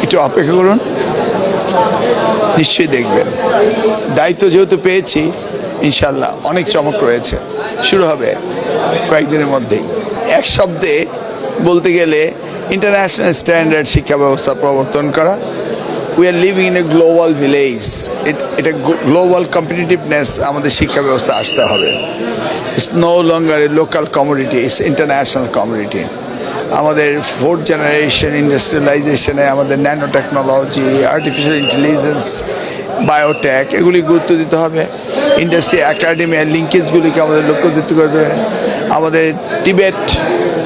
একটু অপেক্ষা করুন, নিশ্চয়ই দেখবেন। দায়িত্ব যেহেতু পেয়েছি, ইনশাল্লাহ অনেক চমক রয়েছে, শুরু হবে কয়েকদিনের মধ্যেই। এক শব্দে বলতে গেলে ইন্টারন্যাশনাল স্ট্যান্ডার্ড শিক্ষা ব্যবস্থা প্রবর্তন করা। We are living in a global village. এটা গ্লোবাল কম্পিটিটিভনেস আমাদের শিক্ষা ব্যবস্থা আসতে হবে। It's no longer a local commodity, it's international commodity. আমাদের ফোর্থ জেনারেশন ইন্ডাস্ট্রিয়ালাইজেশনে আমাদের nano technology, artificial intelligence, biotech এগুলি গুরুত্ব দিতে হবে। ইন্ডাস্ট্রি একাডেমি আর লিঙ্কেজগুলিকে আমাদের লক্ষ্য দিতে হবে। আমাদের টিবেট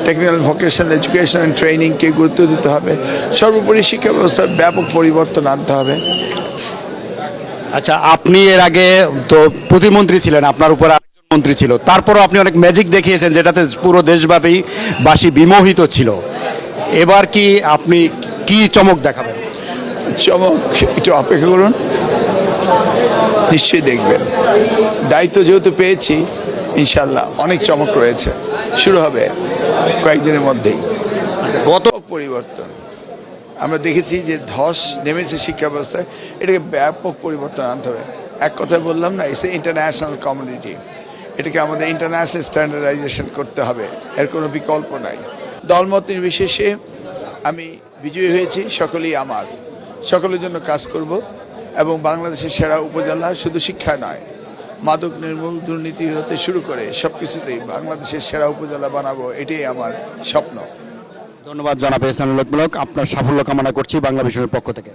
টেকনিক্যাল ভোকেশনাল এডুকেশন অ্যান্ড ট্রেনিংকে গুরুত্ব দিতে হবে। সর্বোপরি শিক্ষা ব্যবস্থার ব্যাপক পরিবর্তন আনতে হবে। আচ্ছা, আপনি এর আগে তো প্রতিমন্ত্রী ছিলেন, আপনার উপর আরেকজন মন্ত্রী ছিল, তারপরও আপনি অনেক ম্যাজিক দেখিয়েছেন যেটাতে পুরো দেশব্যাপী বাসী বিমোহিত ছিল। এবার কি আপনি কি চমক দেখাবেন? চমক একটু অপেক্ষা করুন, নিশ্চয়ই দেখবেন। দায়িত্ব যেহেতু পেয়েছি, ইনশাল্লাহ অনেক চমক রয়েছে, শুরু হবে কয়েকদিনের মধ্যেই। গত পরিবর্তন আমরা দেখেছি যে ধস নেমেছে শিক্ষা ব্যবস্থায়, এটাকে ব্যাপক পরিবর্তন আনতে হবে। এক কথায় বললাম না, ইটস ইন্টারন্যাশনাল কমিউনিটি। এটাকে আমাদের ইন্টারন্যাশনাল স্ট্যান্ডার্ডাইজেশন করতে হবে, এর কোনো বিকল্প নাই। দলমত নির্বিশেষে আমি বিজয়ী হয়েছি, সকলেই আমার, সকলের জন্য কাজ করব এবং বাংলাদেশের সেরা উপজেলা শুধু শিক্ষা নয়, মাদক নির্মূল, দুর্নীতি হতে শুরু করে সব কিছুতেই বাংলাদেশের সেরা উপজেলা বানাবো, এটাই আমার স্বপ্ন। ধন্যবাদ জনাব এহসানুল হক। আপনার সাফল্য কামনা করছি বাংলা বিষয়ের পক্ষ থেকে।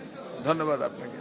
ধন্যবাদ আপনাকে।